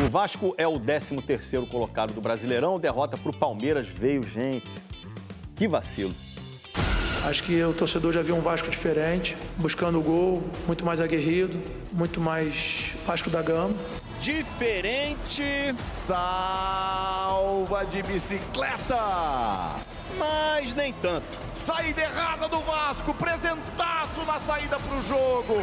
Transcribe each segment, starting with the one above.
O Vasco é o 13º colocado do Brasileirão. Derrota para o Palmeiras veio, gente. Que vacilo. Acho que o torcedor já viu um Vasco diferente, buscando o gol, muito mais aguerrido, muito mais Vasco da Gama. Diferente. Salva de bicicleta. Mas nem tanto. Saída errada do Vasco, presentaço na saída para o jogo.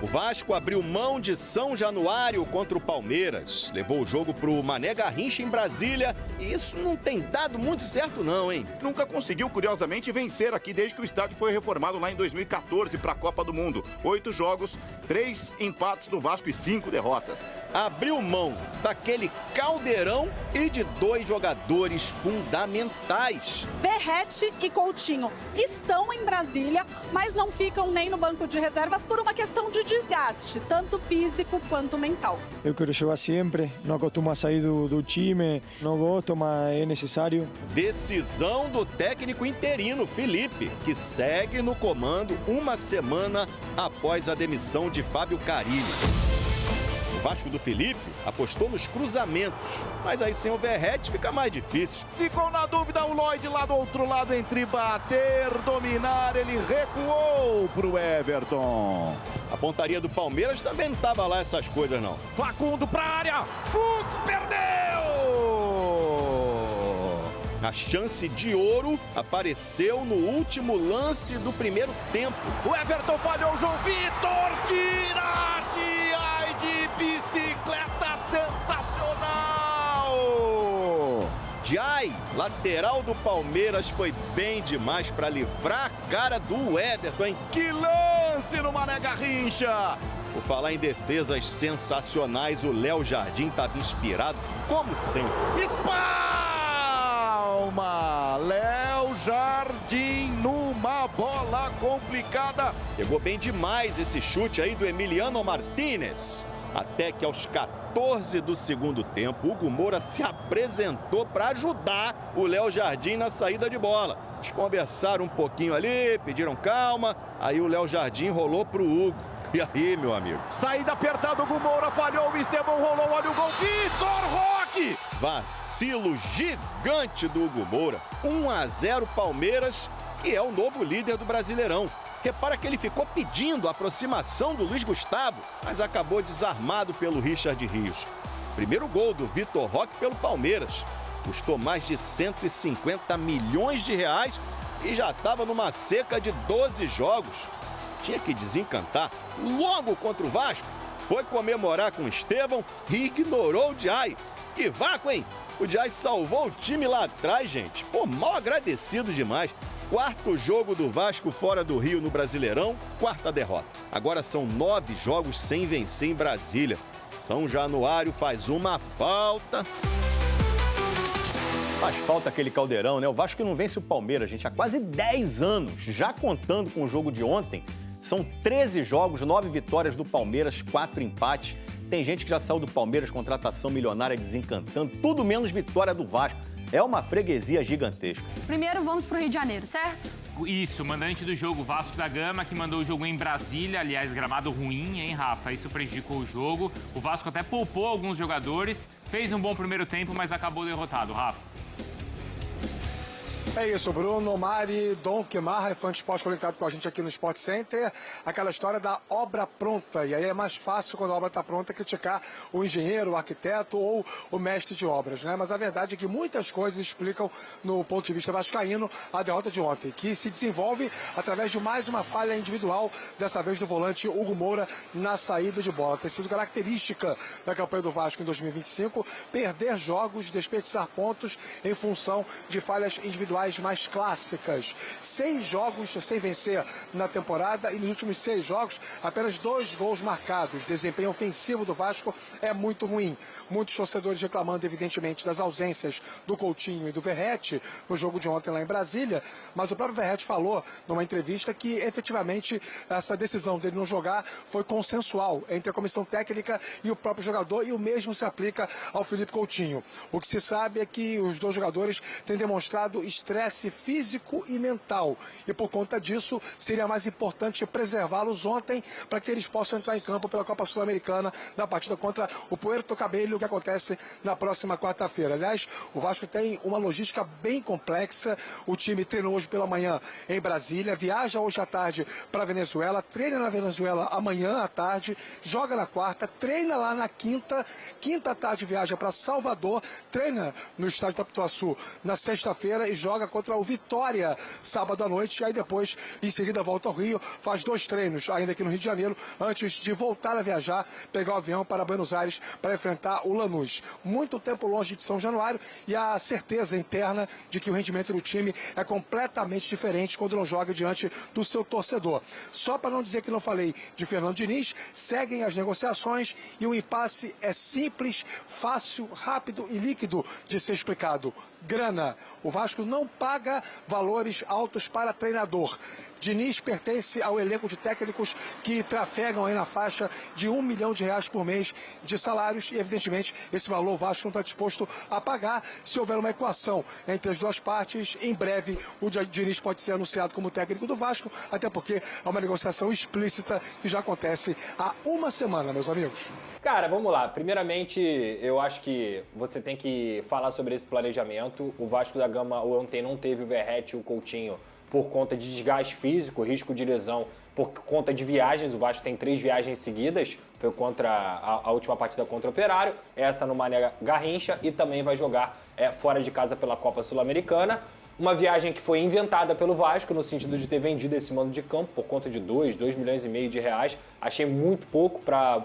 O Vasco abriu mão de São Januário contra o Palmeiras. Levou o jogo pro Mané Garrincha em Brasília. E isso não tem dado muito certo não, hein? Nunca conseguiu, curiosamente, vencer aqui desde que o estádio foi reformado lá em 2014 para a Copa do Mundo. 8 jogos, 3 empates do Vasco e 5 derrotas. Abriu mão daquele caldeirão e de 2 jogadores fundamentais. Verratti e Coutinho estão em Brasília, mas não ficam nem no banco de reservas por uma questão de desgaste, tanto físico quanto mental. Eu quero jogar sempre, não acostumo a sair do time, não gosto, mas é necessário. Decisão do técnico interino, Felipe, que segue no comando uma semana após a demissão de Fábio Carille. O Vasco do Felipe apostou nos cruzamentos, mas aí sem o Verratti fica mais difícil. Ficou na dúvida o Lloyd lá do outro lado entre bater, dominar, ele recuou pro Everton. A pontaria do Palmeiras também não tava lá essas coisas não. Facundo pra área, Fux perdeu! A chance de ouro apareceu no último lance do primeiro tempo. O Everton falhou, João Vitor tira! Ai, de bicicleta sensacional! Jai, lateral do Palmeiras, foi bem demais para livrar a cara do Everton, hein? Que lance no Mané Garrincha! Por falar em defesas sensacionais, o Léo Jardim estava inspirado, como sempre. Espalma! Léo Jardim numa bola complicada. Pegou bem demais esse chute aí do Emiliano Martínez. Até que aos 14 do segundo tempo, Hugo Moura se apresentou para ajudar o Léo Jardim na saída de bola. Eles conversaram um pouquinho ali, pediram calma, aí o Léo Jardim rolou pro Hugo. E aí, meu amigo? Saída apertada, Hugo Moura falhou, o Estevão rolou, olha o gol, Vitor Roque! Vacilo gigante do Hugo Moura. 1-0 Palmeiras, que é o novo líder do Brasileirão. Repara que ele ficou pedindo a aproximação do Luiz Gustavo, mas acabou desarmado pelo Richard Rios. Primeiro gol do Vitor Roque pelo Palmeiras. Custou mais de 150 milhões de reais e já estava numa seca de 12 jogos. Tinha que desencantar logo contra o Vasco. Foi comemorar com o Estevão e ignorou o Jai. Que vácuo, hein? O Jai salvou o time lá atrás, gente. Pô, mal agradecido demais. 4º jogo do Vasco fora do Rio no Brasileirão, 4ª derrota. Agora são 9 jogos sem vencer em Brasília. São Januário faz uma falta. Faz falta aquele caldeirão, né? O Vasco não vence o Palmeiras, gente, há quase 10 anos. Já contando com o jogo de ontem, são 13 jogos, 9 vitórias do Palmeiras, 4 empates. Tem gente que já saiu do Palmeiras, contratação milionária desencantando, tudo menos vitória do Vasco. É uma freguesia gigantesca. Primeiro vamos pro Rio de Janeiro, certo? Isso, mandante do jogo, Vasco da Gama, que mandou o jogo em Brasília. Aliás, gramado ruim, hein, Rafa? Isso prejudicou o jogo. O Vasco até poupou alguns jogadores, fez um bom primeiro tempo, mas acabou derrotado, Rafa. É isso, Bruno, Mari, Dom, Quemarra, fã de esporte conectado com a gente aqui no Sport Center. Aquela história da obra pronta. E aí é mais fácil, quando a obra está pronta, criticar o engenheiro, o arquiteto ou o mestre de obras, né? Mas a verdade é que muitas coisas explicam, no ponto de vista vascaíno, a derrota de ontem, que se desenvolve através de mais uma falha individual, dessa vez do volante Hugo Moura na saída de bola. Tem sido característica da campanha do Vasco em 2025, perder jogos, desperdiçar pontos em função de falhas individuais mais clássicas. 6 jogos sem vencer na temporada e nos últimos 6 jogos apenas 2 gols marcados. Desempenho ofensivo do Vasco é muito ruim. Muitos torcedores reclamando, evidentemente, das ausências do Coutinho e do Verratti no jogo de ontem lá em Brasília, mas o próprio Verratti falou numa entrevista que efetivamente essa decisão dele não jogar foi consensual entre a comissão técnica e o próprio jogador, e o mesmo se aplica ao Felipe Coutinho. O que se sabe é que os dois jogadores têm demonstrado extrema estresse físico e mental. E por conta disso, seria mais importante preservá-los ontem para que eles possam entrar em campo pela Copa Sul-Americana na partida contra o Puerto Cabello, que acontece na próxima quarta-feira. Aliás, o Vasco tem uma logística bem complexa. O time treinou hoje pela manhã em Brasília, viaja hoje à tarde para a Venezuela, treina na Venezuela amanhã à tarde, joga na quarta, treina lá na quinta à tarde viaja para Salvador, treina no estádio da Pituaçu na sexta-feira e joga contra o Vitória sábado à noite. E aí depois, em seguida, volta ao Rio, faz 2 treinos ainda aqui no Rio de Janeiro, antes de voltar a viajar, pegar o avião para Buenos Aires para enfrentar o Lanús. Muito tempo longe de São Januário e a certeza interna de que o rendimento do time é completamente diferente quando não joga diante do seu torcedor. Só para não dizer que não falei de Fernando Diniz, seguem as negociações e o impasse é simples, fácil, rápido e líquido de ser explicado. Grana. O Vasco não paga valores altos para treinador. Diniz pertence ao elenco de técnicos que trafegam aí na faixa de R$1 milhão por mês de salários e, evidentemente, esse valor o Vasco não está disposto a pagar. Se houver uma equação entre as duas partes, em breve o Diniz pode ser anunciado como técnico do Vasco, até porque é uma negociação explícita que já acontece há uma semana, meus amigos. Cara, vamos lá. Primeiramente, eu acho que você tem que falar sobre esse planejamento. O Vasco da Gama ontem não teve o Verratti e o Coutinho por conta de desgaste físico, risco de lesão, por conta de viagens. O Vasco tem 3 viagens seguidas, foi contra a última partida contra o Operário, essa no Mané Garrincha, e também vai jogar fora de casa pela Copa Sul-Americana. Uma viagem que foi inventada pelo Vasco, no sentido de ter vendido esse mando de campo por conta de 2,5 milhões de reais. Achei muito pouco para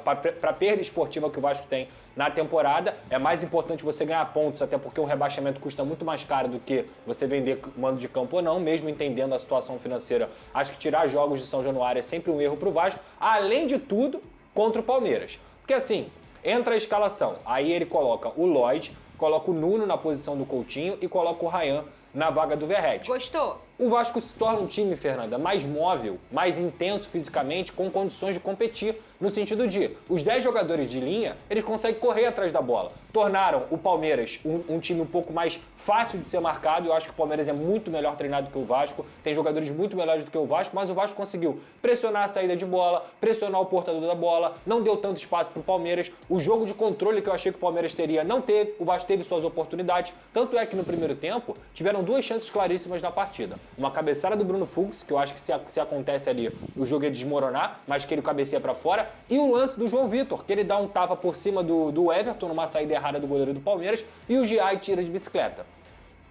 a perda esportiva que o Vasco tem na temporada. É mais importante você ganhar pontos, até porque um rebaixamento custa muito mais caro do que você vender mando de campo ou não, mesmo entendendo a situação financeira. Acho que tirar jogos de São Januário é sempre um erro para o Vasco, além de tudo, contra o Palmeiras. Porque assim, entra a escalação, aí ele coloca o Lloyd, coloca o Nuno na posição do Coutinho e coloca o Rayan na vaga do Verratti. Gostou? O Vasco se torna um time, Fernanda, mais móvel, mais intenso fisicamente, com condições de competir, no sentido de os 10 jogadores de linha, eles conseguem correr atrás da bola. Tornaram o Palmeiras um time um pouco mais fácil de ser marcado. Eu acho que o Palmeiras é muito melhor treinado que o Vasco, tem jogadores muito melhores do que o Vasco, mas o Vasco conseguiu pressionar a saída de bola, pressionar o portador da bola, não deu tanto espaço para o Palmeiras. O jogo de controle que eu achei que o Palmeiras teria, não teve. O Vasco teve suas oportunidades, tanto é que no primeiro tempo tiveram 2 chances claríssimas na partida. Uma cabeçada do Bruno Fux, que eu acho que se acontece ali, o jogo ia desmoronar, mas que ele cabeceia para fora, e o lance do João Vitor, que ele dá um tapa por cima do Everton, numa saída errada do goleiro do Palmeiras, e o Giai tira de bicicleta.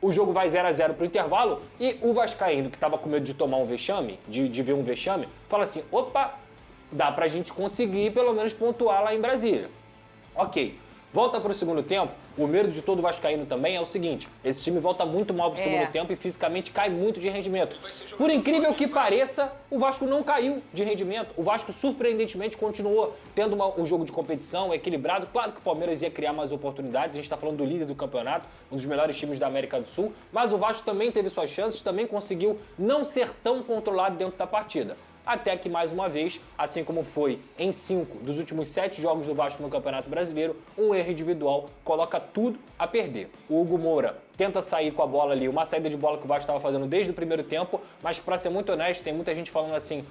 O jogo vai 0-0 pro intervalo, e o vascaíno, que estava com medo de tomar um vexame, de ver um vexame, fala assim, opa, dá pra gente conseguir pelo menos pontuar lá em Brasília. Ok. Volta para o segundo tempo, o medo de todo vascaíno também é o seguinte, esse time volta muito mal para o segundo tempo e fisicamente cai muito de rendimento. Por incrível que pareça, o Vasco não caiu de rendimento. O Vasco, surpreendentemente, continuou tendo um jogo de competição equilibrado. Claro que o Palmeiras ia criar mais oportunidades, a gente está falando do líder do campeonato, um dos melhores times da América do Sul, mas o Vasco também teve suas chances, também conseguiu não ser tão controlado dentro da partida. Até que, mais uma vez, assim como foi em 5 dos últimos 7 jogos do Vasco no Campeonato Brasileiro, um erro individual coloca tudo a perder. O Hugo Moura tenta sair com a bola ali, uma saída de bola que o Vasco estava fazendo desde o primeiro tempo, mas que, para ser muito honesto, tem muita gente falando assim,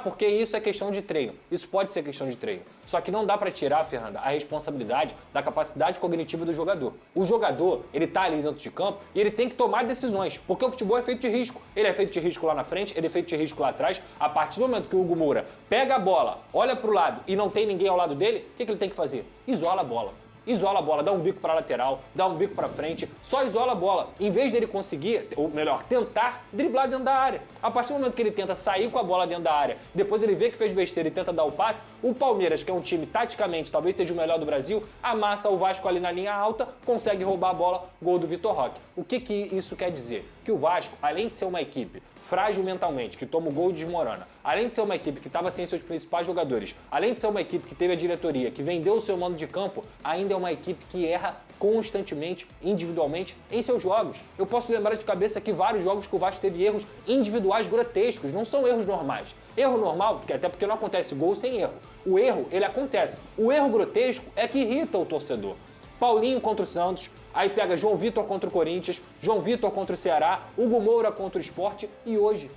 porque isso é questão de treino. Isso pode ser questão de treino. Só que não dá para tirar, Fernanda, a responsabilidade da capacidade cognitiva do jogador. O jogador, ele tá ali dentro de campo e ele tem que tomar decisões, porque o futebol é feito de risco. Ele é feito de risco lá na frente, ele é feito de risco lá atrás. A partir do momento que o Hugo Moura pega a bola, olha pro lado e não tem ninguém ao lado dele, o que ele tem que fazer? Isola a bola. Isola a bola, dá um bico para a lateral, dá um bico para frente, só isola a bola. Em vez dele conseguir, ou melhor, tentar driblar dentro da área. A partir do momento que ele tenta sair com a bola dentro da área, depois ele vê que fez besteira e tenta dar o passe, o Palmeiras, que é um time taticamente, talvez seja o melhor do Brasil, amassa o Vasco ali na linha alta, consegue roubar a bola, gol do Vitor Roque. O que isso quer dizer? Que o Vasco, além de ser uma equipe frágil mentalmente, que toma o gol e desmorona, além de ser uma equipe que estava sem seus principais jogadores, além de ser uma equipe que teve a diretoria, que vendeu o seu mando de campo, ainda é uma equipe que erra constantemente, individualmente, em seus jogos. Eu posso lembrar de cabeça que vários jogos que o Vasco teve erros individuais grotescos, não são erros normais. Erro normal, até porque não acontece gol sem erro. O erro, ele acontece. O erro grotesco é que irrita o torcedor. Paulinho contra o Santos, Aí pega João Vitor contra o Corinthians, João Vitor contra o Ceará, Hugo Moura contra o Sport e hoje.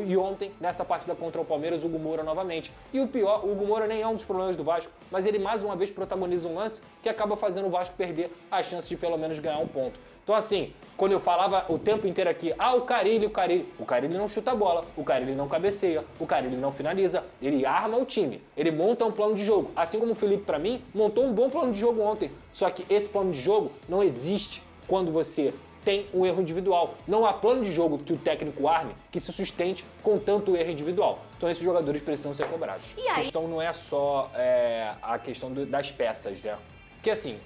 E ontem, nessa partida contra o Palmeiras, o Hugo Moura novamente. E o pior, o Hugo Moura nem é um dos problemas do Vasco, mas ele mais uma vez protagoniza um lance que acaba fazendo o Vasco perder a chance de pelo menos ganhar um ponto. Então assim, quando eu falava o tempo inteiro aqui, o Carille não chuta a bola, o Carille não cabeceia, o Carille não finaliza, ele arma o time, ele monta um plano de jogo. Assim como o Felipe, pra mim, montou um bom plano de jogo ontem. Só que esse plano de jogo não existe quando você tem um erro individual. Não há plano de jogo que o técnico arme que se sustente com tanto erro individual. Então esses jogadores precisam ser cobrados. E aí? A questão não é só a questão das peças, né? Porque assim,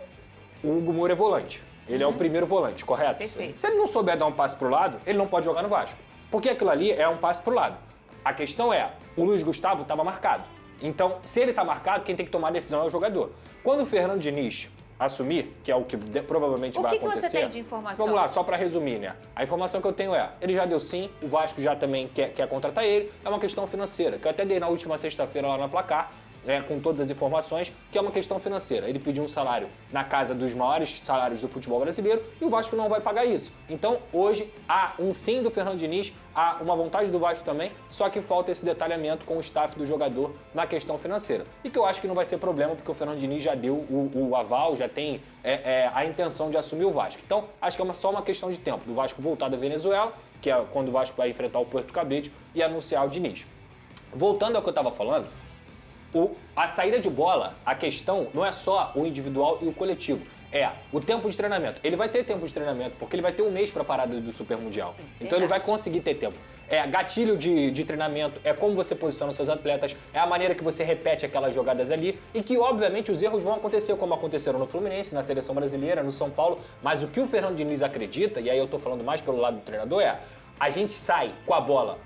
o Hugo Moura é volante. Ele é o primeiro volante, correto? Perfeito. Se ele não souber dar um passe pro lado, ele não pode jogar no Vasco. Porque aquilo ali é um passe pro lado. A questão é, o Luiz Gustavo estava marcado. Então, se ele está marcado, quem tem que tomar a decisão é o jogador. Quando o Fernando Diniz assumir, que é o que provavelmente vai acontecer... O que você tem de informação? Vamos lá, só para resumir, né? A informação que eu tenho ele já deu sim, o Vasco já também quer contratar ele, é uma questão financeira, que eu até dei na última sexta-feira lá na Placar, com todas as informações, que é uma questão financeira. Ele pediu um salário na casa dos maiores salários do futebol brasileiro e o Vasco não vai pagar isso. Então, hoje, há um sim do Fernando Diniz, há uma vontade do Vasco também, só que falta esse detalhamento com o staff do jogador na questão financeira. E que eu acho que não vai ser problema, porque o Fernando Diniz já deu o aval, já tem a intenção de assumir o Vasco. Então, acho que é só uma questão de tempo do Vasco voltar da Venezuela, que é quando o Vasco vai enfrentar o Porto Cabide, e anunciar o Diniz. Voltando ao que eu estava falando, a saída de bola, a questão não é só o individual e o coletivo. É o tempo de treinamento. Ele vai ter tempo de treinamento, porque ele vai ter um mês para a parada do Super Mundial. Sim, então ele vai conseguir ter tempo. Gatilho de treinamento, é como você posiciona os seus atletas, é a maneira que você repete aquelas jogadas ali e que, obviamente, os erros vão acontecer, como aconteceram no Fluminense, na Seleção Brasileira, no São Paulo. Mas o que o Fernando Diniz acredita, e aí eu tô falando mais pelo lado do treinador, a gente sai com a bola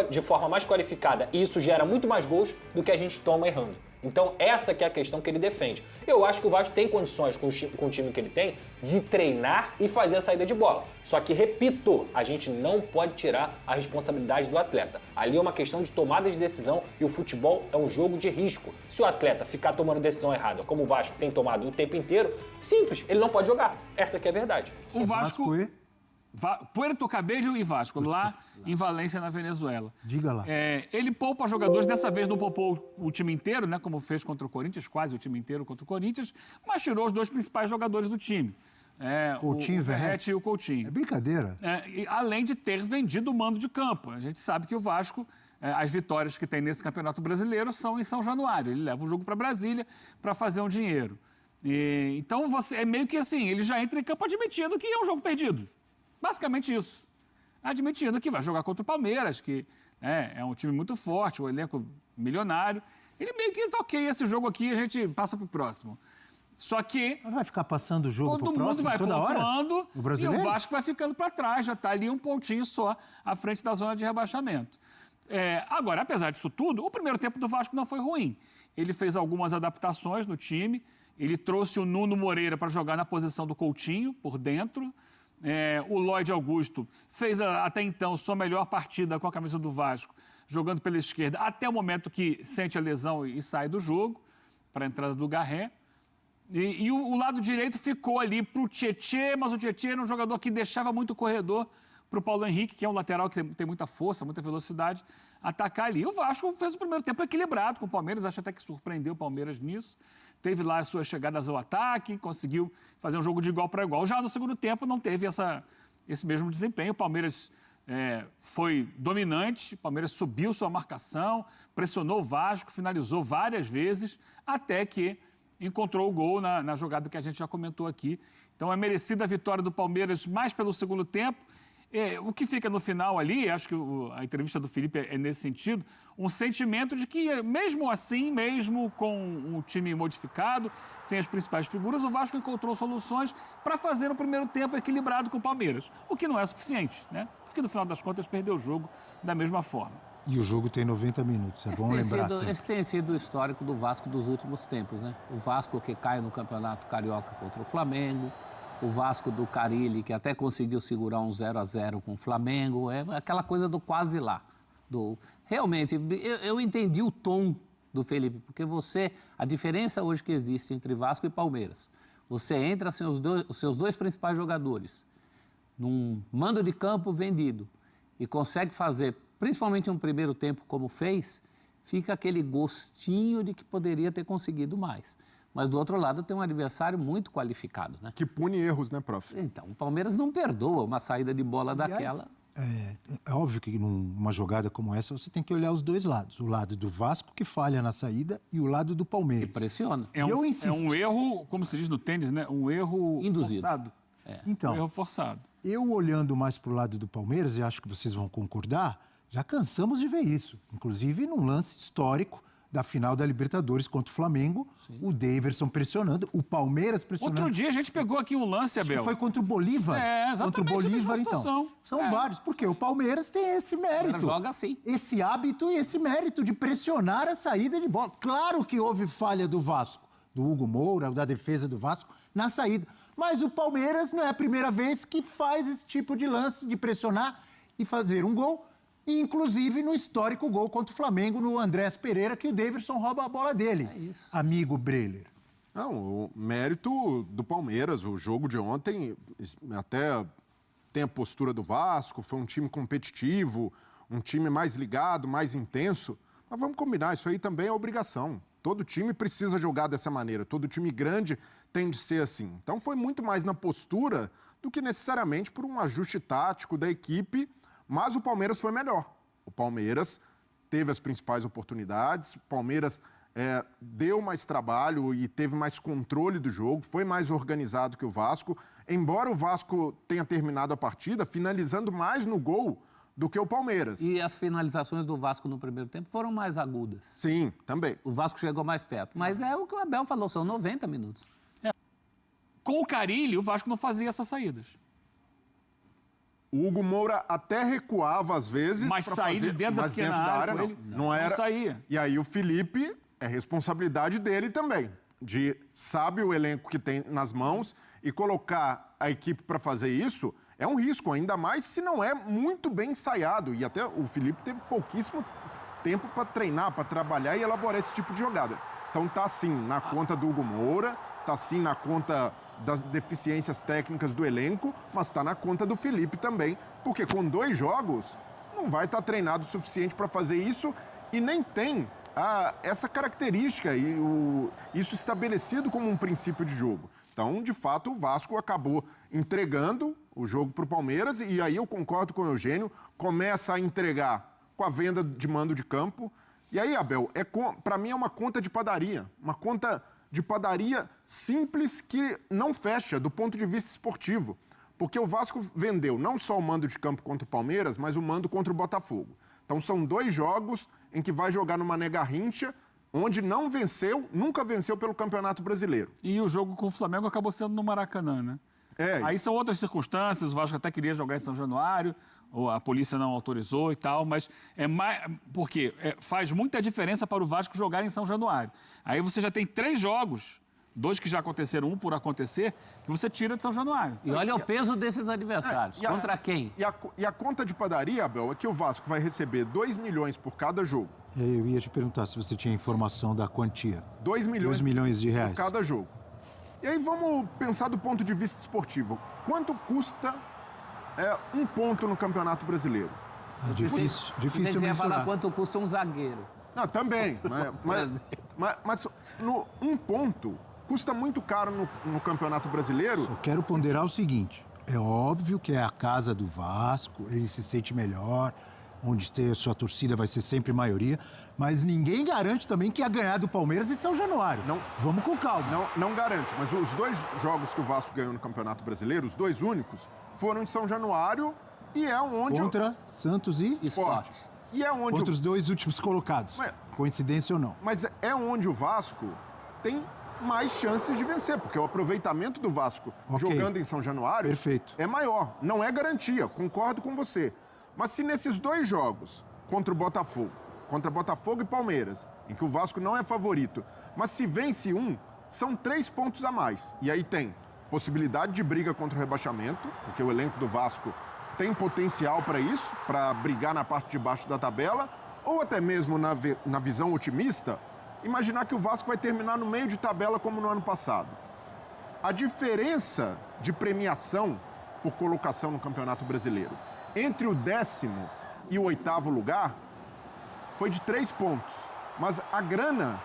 de forma mais qualificada e isso gera muito mais gols do que a gente toma errando. Então essa que é a questão que ele defende. Eu acho que o Vasco tem condições com o time que ele tem de treinar e fazer a saída de bola. Só que, repito, a gente não pode tirar a responsabilidade do atleta. Ali é uma questão de tomada de decisão e o futebol é um jogo de risco. Se o atleta ficar tomando decisão errada, como o Vasco tem tomado o tempo inteiro, simples, ele não pode jogar. Essa que é a verdade. O Vasco... Puerto Cabello e Vasco, lá em Valência, na Venezuela. Diga lá. Ele poupa jogadores, dessa vez não poupou o time inteiro, né, como fez contra o Corinthians, quase o time inteiro contra o Corinthians, mas tirou os dois principais jogadores do time. Coutinho o Verratti e o Coutinho. É brincadeira. Além de ter vendido o mando de campo. A gente sabe que o Vasco, as vitórias que tem nesse Campeonato Brasileiro são em São Januário. Ele leva o jogo para Brasília para fazer um dinheiro. Então, é meio que assim, ele já entra em campo admitindo que é um jogo perdido. Basicamente isso. Admitindo que vai jogar contra o Palmeiras, que é um time muito forte, um elenco milionário. Ele meio que toqueia esse jogo aqui e a gente passa pro próximo. Só que... Vai ficar passando o jogo pro próximo próximo vai toda hora? O brasileiro? E o Vasco vai ficando para trás, já está ali um pontinho só à frente da zona de rebaixamento. Agora, apesar disso tudo, o primeiro tempo do Vasco não foi ruim. Ele fez algumas adaptações no time, ele trouxe o Nuno Moreira para jogar na posição do Coutinho, por dentro. O Lloyd Augusto fez até então sua melhor partida com a camisa do Vasco, jogando pela esquerda, até o momento que sente a lesão e sai do jogo, para a entrada do Garré. E o lado direito ficou ali para o Tietê, mas o Tietê era um jogador que deixava muito corredor para o Paulo Henrique, que é um lateral que tem muita força, muita velocidade, atacar ali. O Vasco fez o primeiro tempo equilibrado com o Palmeiras, acho até que surpreendeu o Palmeiras nisso. Teve lá as suas chegadas ao ataque, conseguiu fazer um jogo de igual para igual. Já no segundo tempo não teve esse mesmo desempenho. O Palmeiras foi dominante, o Palmeiras subiu sua marcação, pressionou o Vasco, finalizou várias vezes, até que encontrou o gol na jogada que a gente já comentou aqui. Então é merecida a vitória do Palmeiras mais pelo segundo tempo. O que fica no final ali, acho que a entrevista do Felipe é nesse sentido, um sentimento de que, mesmo assim, mesmo com o time modificado, sem as principais figuras, o Vasco encontrou soluções para fazer um primeiro tempo equilibrado com o Palmeiras, o que não é suficiente, né? Porque, no final das contas, perdeu o jogo da mesma forma. E o jogo tem 90 minutos, bom lembrar. Esse tem sido o histórico do Vasco dos últimos tempos, né? O Vasco que cai no Campeonato Carioca contra o Flamengo, o Vasco do Carille, que até conseguiu segurar um 0-0 com o Flamengo, aquela coisa do quase lá. Realmente, eu entendi o tom do Felipe, porque a diferença hoje que existe entre Vasco e Palmeiras. Você entra sem os seus dois principais jogadores, num mando de campo vendido, e consegue fazer, principalmente um primeiro tempo como fez, fica aquele gostinho de que poderia ter conseguido mais. Mas, do outro lado, tem um adversário muito qualificado, né? Que pune erros, né, prof? Então, o Palmeiras não perdoa uma saída de bola daquela. É óbvio que numa jogada como essa você tem que olhar os dois lados. O lado do Vasco, que falha na saída, e o lado do Palmeiras. Que pressiona. É um erro, como se diz no tênis, né? Um erro induzido. Forçado. Então, um erro forçado. Eu olhando mais para o lado do Palmeiras, e acho que vocês vão concordar, já cansamos de ver isso. Inclusive num lance histórico da final da Libertadores contra o Flamengo, sim, o Daverson pressionando, o Palmeiras pressionando. Outro dia a gente pegou aqui um lance, Abel. Acho que foi contra o Bolívar. Exatamente. Contra o Bolívar, então. São vários, porque o Palmeiras tem esse mérito. Joga assim. Esse hábito e esse mérito de pressionar a saída de bola. Claro que houve falha do Vasco, do Hugo Moura, da defesa do Vasco, na saída. Mas o Palmeiras não é a primeira vez que faz esse tipo de lance, de pressionar e fazer um gol. E, inclusive, no histórico gol contra o Flamengo, no Andrés Pereira, que o Daverson rouba a bola dele. É isso. Amigo Breler. Não, o mérito do Palmeiras, o jogo de ontem, até tem a postura do Vasco, foi um time competitivo, um time mais ligado, mais intenso. Mas vamos combinar, isso aí também é obrigação. Todo time precisa jogar dessa maneira, todo time grande tem de ser assim. Então foi muito mais na postura do que necessariamente por um ajuste tático da equipe, mas o Palmeiras foi melhor. O Palmeiras teve as principais oportunidades, o Palmeiras deu mais trabalho e teve mais controle do jogo, foi mais organizado que o Vasco, embora o Vasco tenha terminado a partida finalizando mais no gol do que o Palmeiras. E as finalizações do Vasco no primeiro tempo foram mais agudas. Sim, também. O Vasco chegou mais perto. Mas é o que o Abel falou, são 90 minutos. Com o Carille, o Vasco não fazia essas saídas. O Hugo Moura até recuava às vezes. Mas sair de dentro da área, não era. Não saía. E aí o Felipe, é responsabilidade dele também, de sabe o elenco que tem nas mãos e colocar a equipe para fazer isso é um risco, ainda mais se não é muito bem ensaiado. E até o Felipe teve pouquíssimo tempo para treinar, para trabalhar e elaborar esse tipo de jogada. Então tá sim na conta do Hugo Moura, tá sim na conta das deficiências técnicas do elenco, mas está na conta do Felipe também, porque com 2 jogos não vai estar treinado o suficiente para fazer isso e nem tem essa característica e isso estabelecido como um princípio de jogo. Então, de fato, o Vasco acabou entregando o jogo para o Palmeiras e aí eu concordo com o Eugênio, começa a entregar com a venda de mando de campo. E aí, Abel, para mim é uma conta de padaria, uma conta de padaria simples que não fecha do ponto de vista esportivo. Porque o Vasco vendeu não só o mando de campo contra o Palmeiras, mas o mando contra o Botafogo. Então são 2 jogos em que vai jogar no Mané Garrincha, onde não venceu, nunca venceu pelo Campeonato Brasileiro. E o jogo com o Flamengo acabou sendo no Maracanã, né? Aí são outras circunstâncias, o Vasco até queria jogar em São Januário, ou a polícia não autorizou e tal, mas porque faz muita diferença para o Vasco jogar em São Januário. Aí você já tem 3 jogos, 2 que já aconteceram, um por acontecer, que você tira de São Januário. E olha o peso desses adversários. Contra quem? E a conta de padaria, Abel, é que o Vasco vai receber 2 milhões por cada jogo. Eu ia te perguntar se você tinha informação da quantia. 2 milhões, 2 milhões de reais por cada jogo. E aí vamos pensar do ponto de vista esportivo. Quanto custa um ponto no Campeonato Brasileiro? É difícil Você ia mensurar. falar quanto custa um zagueiro. Não, também. mas um ponto custa muito caro no Campeonato Brasileiro. Eu quero ponderar o seguinte. É óbvio que é a casa do Vasco, ele se sente melhor, onde ter sua torcida vai ser sempre maioria, mas ninguém garante também que ia ganhar do Palmeiras em São Januário. Não, vamos com calma. Não garante, mas os 2 jogos que o Vasco ganhou no Campeonato Brasileiro, os 2 únicos, foram em São Januário e é onde... Contra Santos e Sport. E é onde... Contra os 2 últimos colocados, coincidência ou não. Mas é onde o Vasco tem mais chances de vencer, porque o aproveitamento do Vasco jogando em São Januário é maior. Não é garantia, concordo com você. Mas se nesses 2 jogos, contra Botafogo e Palmeiras, em que o Vasco não é favorito, mas se vence um, são 3 pontos a mais. E aí tem possibilidade de briga contra o rebaixamento, porque o elenco do Vasco tem potencial para isso, para brigar na parte de baixo da tabela, ou até mesmo na visão otimista, imaginar que o Vasco vai terminar no meio de tabela como no ano passado. A diferença de premiação por colocação no Campeonato Brasileiro entre o 10º e o 8º lugar foi de 3 pontos. Mas a grana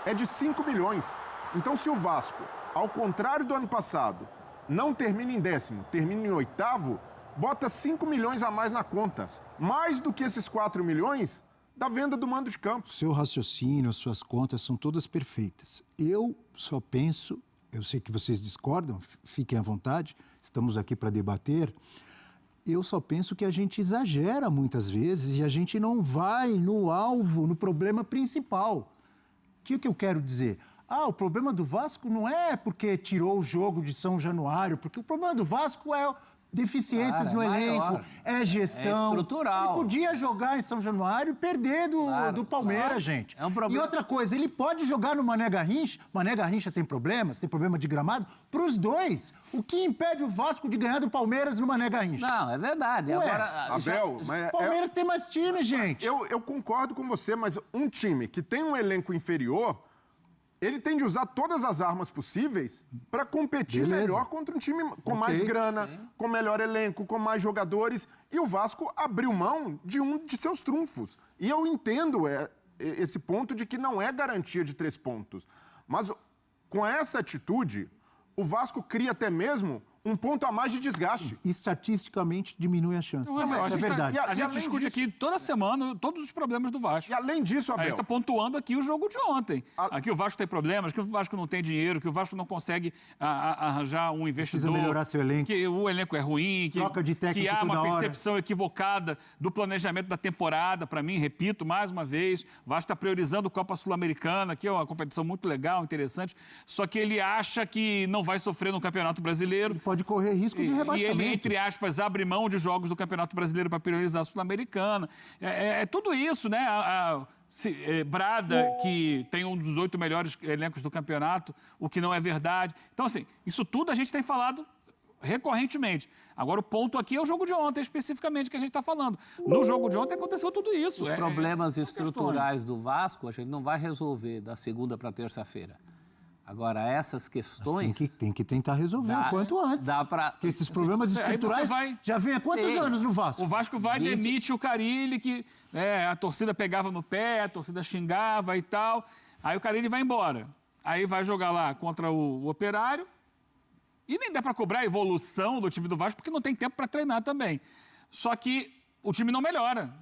é de 5 milhões. Então, se o Vasco, ao contrário do ano passado, não termina em 10º, termina em 8º, bota 5 milhões a mais na conta. Mais do que esses 4 milhões da venda do mando de campo. Seu raciocínio, suas contas são todas perfeitas. Eu só penso, eu sei que vocês discordam, fiquem à vontade, estamos aqui para debater. Eu só penso que a gente exagera muitas vezes e a gente não vai no alvo, no problema principal. O que eu quero dizer? O problema do Vasco não é porque tirou o jogo de São Januário, porque o problema do Vasco é deficiências no elenco, é gestão. É estrutural. Ele podia jogar em São Januário e perder do Palmeiras, gente. É um problema. E outra coisa, ele pode jogar no Mané Garrincha. Mané Garrincha tem problemas, tem problema de gramado, para os dois. O que impede o Vasco de ganhar do Palmeiras no Mané Garrincha? Não, é verdade. Ué, Agora, Abel, mas Palmeiras tem mais time, gente. Eu concordo com você, mas um time que tem um elenco inferior, ele tem de usar todas as armas possíveis para competir melhor contra um time com mais grana, com melhor elenco, com mais jogadores. E o Vasco abriu mão de um de seus trunfos. E eu entendo esse ponto de que não é garantia de 3 pontos. Mas com essa atitude, o Vasco cria até mesmo um ponto a mais de desgaste. Estatisticamente diminui a chance. É verdade. A gente discute aqui toda semana todos os problemas do Vasco. E além disso, Abel... A gente está pontuando aqui o jogo de ontem. Aqui o Vasco tem problemas, que o Vasco não tem dinheiro, que o Vasco não consegue arranjar um investidor. Precisa melhorar seu elenco. Que o elenco é ruim, Troca de técnico que há uma toda percepção equivocada do planejamento da temporada. Para mim, repito mais uma vez, o Vasco está priorizando a Copa Sul-Americana, que é uma competição muito legal, interessante, só que ele acha que não vai sofrer no Campeonato Brasileiro. Ele pode correr risco de rebaixamento. E ele, entre aspas, abre mão de jogos do Campeonato Brasileiro para priorizar a Sul-Americana. É tudo isso, né? Brada, que tem um dos 8 melhores elencos do campeonato, o que não é verdade. Então, assim, isso tudo a gente tem falado recorrentemente. Agora, o ponto aqui é o jogo de ontem, especificamente, que a gente está falando. No jogo de ontem aconteceu tudo isso. Os problemas estruturais do Vasco, a gente não vai resolver da segunda para terça-feira. Agora, essas questões... Tem que tentar resolver o quanto antes. Porque esses problemas estruturais já vem há quantos anos no Vasco? O Vasco demite o Carille, que a torcida pegava no pé, a torcida xingava e tal. Aí o Carille vai embora. Aí vai jogar lá contra o Operário. E nem dá para cobrar a evolução do time do Vasco, porque não tem tempo para treinar também. Só que o time não melhora.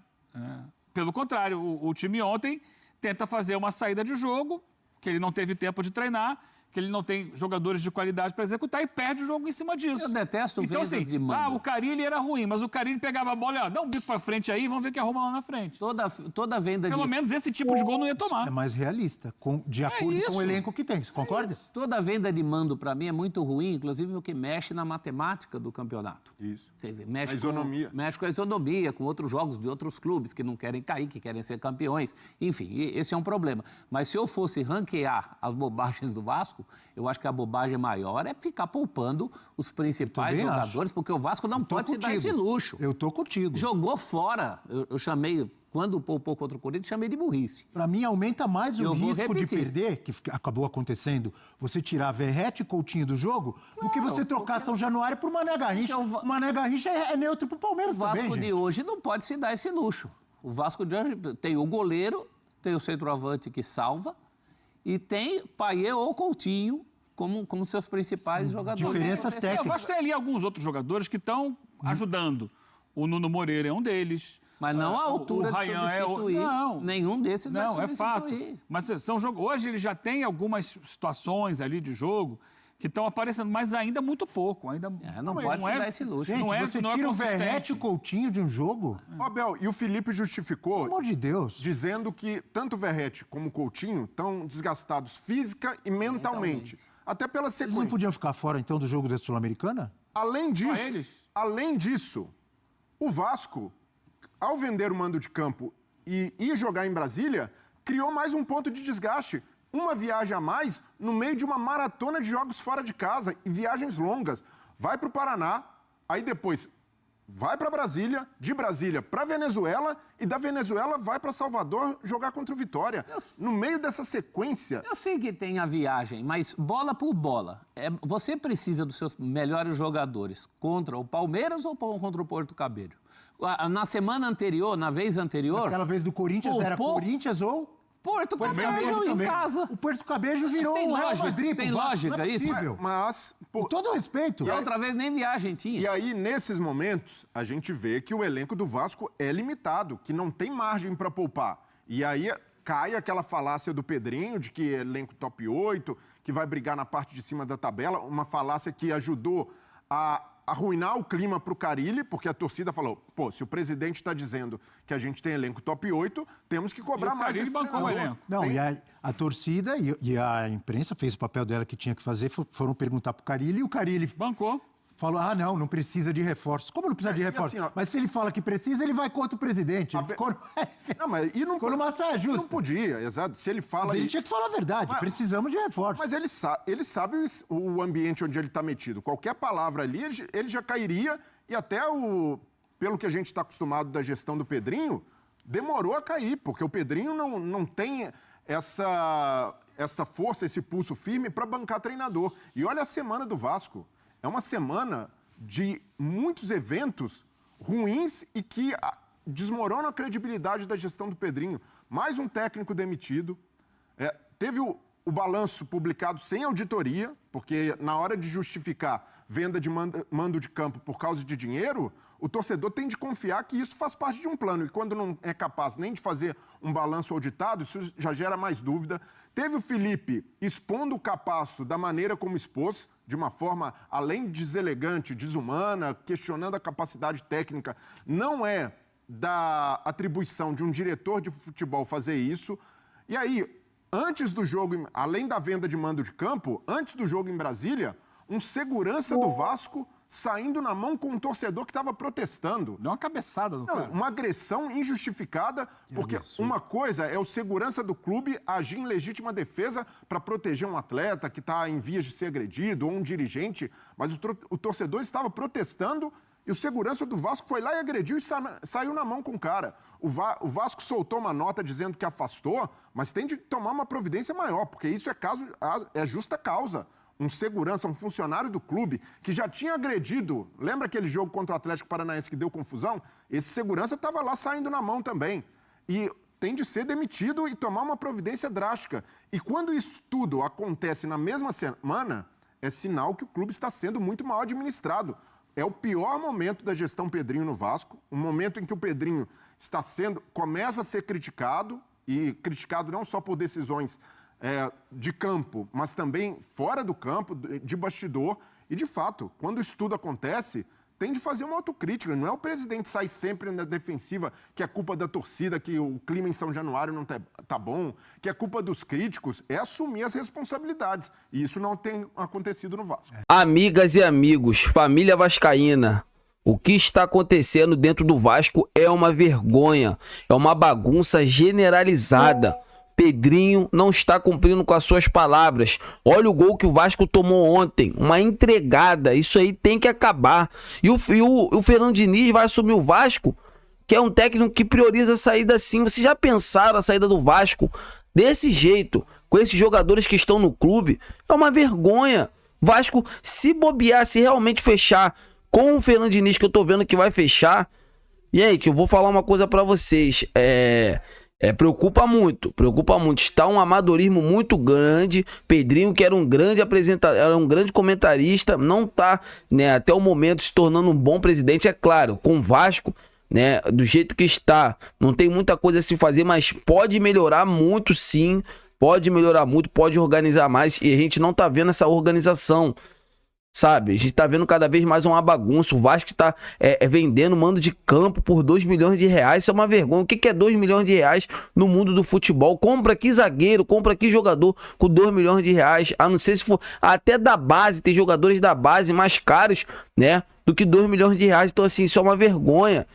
Pelo contrário, o time ontem tenta fazer uma saída de jogo, que ele não teve tempo de treinar, que ele não tem jogadores de qualidade para executar e perde o jogo em cima disso. Eu detesto vendas de mando. O Carille era ruim, mas o Carille pegava a bola e dá um bico para frente aí, vamos ver o que arruma lá na frente. Toda venda Pelo menos esse tipo de gol não ia tomar. É mais realista, de acordo com o elenco que tem. Você concorda? Toda venda de mando, para mim, é muito ruim, inclusive porque mexe na matemática do campeonato. Isso. Mexe a isonomia. Mexe com a isonomia, com outros jogos de outros clubes que não querem cair, que querem ser campeões. Enfim, esse é um problema. Mas se eu fosse ranquear as bobagens do Vasco, eu acho que a bobagem maior é ficar poupando os principais jogadores, porque o Vasco não pode se dar esse luxo. Eu tô contigo. Jogou fora. Eu chamei, quando poupou contra o Corinthians, chamei de burrice. Para mim, aumenta mais o risco de perder, que acabou acontecendo, você tirar Verratti e Coutinho do jogo, do que você trocar São Januário por Mané Garrincha. O Mané Garrincha é neutro pro Palmeiras também, O Vasco de hoje não pode se dar esse luxo. O Vasco de hoje tem o goleiro, tem o centroavante que salva, e tem Payet ou Coutinho como seus principais jogadores. Diferenças técnicas. O Vasco tem ali alguns outros jogadores que estão ajudando. O Nuno Moreira é um deles. Mas não à altura de substituir. Não. Nenhum desses vai substituir. É fato. Mas hoje ele já tem algumas situações ali de jogo que estão aparecendo, mas ainda muito pouco. Não pode se dar esse luxo. Gente, você tira o Verratti e o Coutinho de um jogo? Abel, e o Felipe justificou... Pelo amor de Deus. Dizendo que tanto o Verratti como o Coutinho estão desgastados física e mentalmente. Até pela sequência. Eles não podiam ficar fora, então, do jogo da Sul-Americana? Além disso, o Vasco, ao vender o mando de campo e ir jogar em Brasília, criou mais um ponto de desgaste. Uma viagem a mais no meio de uma maratona de jogos fora de casa e viagens longas. Vai para o Paraná, aí depois vai para Brasília, de Brasília para Venezuela e da Venezuela vai para Salvador jogar contra o Vitória. No meio dessa sequência... Eu sei que tem a viagem, mas bola por bola. Você precisa dos seus melhores jogadores contra o Palmeiras ou contra o Porto Cabello? Na semana anterior, na vez anterior... Aquela vez do Corinthians era Corinthians ou... Porto Cabello em casa. O Porto Cabello virou tem o Real lógica, Madrid. tem lógica isso? Mas... Com todo respeito. E outra vez nem viagem tinha. E aí, nesses momentos, a gente vê que o elenco do Vasco é limitado, que não tem margem para poupar. E aí cai aquela falácia do Pedrinho, de que elenco top 8, que vai brigar na parte de cima da tabela, uma falácia que ajudou a arruinar o clima para o Carille, porque a torcida falou, pô, se o presidente está dizendo que a gente tem elenco top 8, temos que cobrar mais desse treinador. Não, e a torcida e a imprensa fez o papel dela que tinha que fazer, foram perguntar para o Carille e o Carille bancou. Falou, não precisa de reforços. Como não precisa de reforços? Assim, mas se ele fala que precisa, ele vai contra o presidente. Ficou numa saia justa. Não podia, exato. Se ele fala... Mas ele tinha que falar a verdade, precisamos de reforços. Mas ele sabe o ambiente onde ele está metido. Qualquer palavra ali, ele já cairia e até pelo que a gente está acostumado da gestão do Pedrinho, demorou a cair, porque o Pedrinho não tem essa força, esse pulso firme para bancar treinador. E olha a semana do Vasco. É uma semana de muitos eventos ruins e que desmoronam a credibilidade da gestão do Pedrinho. Mais um técnico demitido. Teve o balanço publicado sem auditoria, porque na hora de justificar venda de mando de campo por causa de dinheiro, o torcedor tem de confiar que isso faz parte de um plano. E quando não é capaz nem de fazer um balanço auditado, isso já gera mais dúvida. Teve o Felipe expondo o Capasso da maneira como expôs, de uma forma, além de deselegante, desumana, questionando a capacidade técnica. Não é da atribuição de um diretor de futebol fazer isso. E aí, antes do jogo, além da venda de mando de campo, antes do jogo em Brasília, um segurança do Vasco saindo na mão com um torcedor que estava protestando. Deu uma cabeçada no cara. Uma agressão injustificada, porque uma coisa é o segurança do clube agir em legítima defesa para proteger um atleta que está em vias de ser agredido ou um dirigente, mas o torcedor estava protestando e o segurança do Vasco foi lá e agrediu e saiu na mão com o cara. O Vasco soltou uma nota dizendo que afastou, mas tem de tomar uma providência maior, porque isso é justa causa. Um segurança, um funcionário do clube que já tinha agredido. Lembra aquele jogo contra o Atlético Paranaense que deu confusão? Esse segurança estava lá saindo na mão também. E tem de ser demitido e tomar uma providência drástica. E quando isso tudo acontece na mesma semana, é sinal que o clube está sendo muito mal administrado. É o pior momento da gestão Pedrinho no Vasco, um momento em que o Pedrinho começa a ser criticado, e criticado não só por decisões de campo, mas também fora do campo, de bastidor. E, de fato, quando isso tudo acontece, tem de fazer uma autocrítica. Não é o presidente sair sempre na defensiva, que é culpa da torcida, que o clima em São Januário não tá bom, que é culpa dos críticos. É assumir as responsabilidades. E isso não tem acontecido no Vasco. Amigas e amigos, família vascaína, o que está acontecendo dentro do Vasco é uma vergonha. É uma bagunça generalizada. Pedrinho não está cumprindo com as suas palavras. Olha o gol que o Vasco tomou ontem. Uma entregada. Isso aí tem que acabar. E o Fernando Diniz vai assumir o Vasco, que é um técnico que prioriza a saída assim. Vocês já pensaram a saída do Vasco desse jeito, com esses jogadores que estão no clube? É uma vergonha. Vasco, se bobear, se realmente fechar com o Fernando Diniz, que eu tô vendo que vai fechar. Gente, eu vou falar uma coisa pra vocês. Preocupa muito. Está um amadorismo muito grande. Pedrinho, que era um grande apresentador, era um grande comentarista, não tá, né, até o momento se tornando um bom presidente. É claro, com o Vasco, né, do jeito que está, não tem muita coisa a se fazer, mas pode melhorar muito, sim. Pode melhorar muito, pode organizar mais. E a gente não tá vendo essa organização, sabe? A gente tá vendo cada vez mais uma bagunça. O Vasco está vendendo mando de campo por 2 milhões de reais. Isso é uma vergonha. O que é 2 milhões de reais no mundo do futebol? Compra aqui zagueiro, compra aqui jogador com 2 milhões de reais. A não ser se for até da base. Tem jogadores da base mais caros, né, do que 2 milhões de reais. Então, assim, isso é uma vergonha.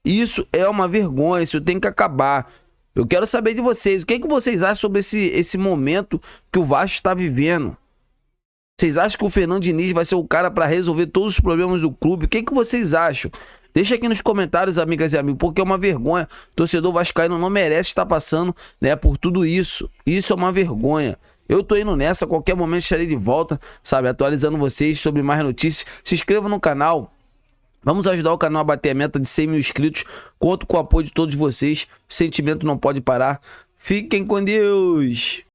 Isso é uma vergonha. Isso tem que acabar. Eu quero saber de vocês. O que vocês acham sobre esse momento que o Vasco está vivendo? Vocês acham que o Fernando Diniz vai ser o cara para resolver todos os problemas do clube? O que vocês acham? Deixa aqui nos comentários, amigas e amigos, porque é uma vergonha. O torcedor vascaíno não merece estar passando, né, por tudo isso. Isso é uma vergonha. Eu tô indo nessa, a qualquer momento estarei de volta, sabe, atualizando vocês sobre mais notícias. Se inscreva no canal. Vamos ajudar o canal a bater a meta de 100 mil inscritos. Conto com o apoio de todos vocês. O sentimento não pode parar. Fiquem com Deus.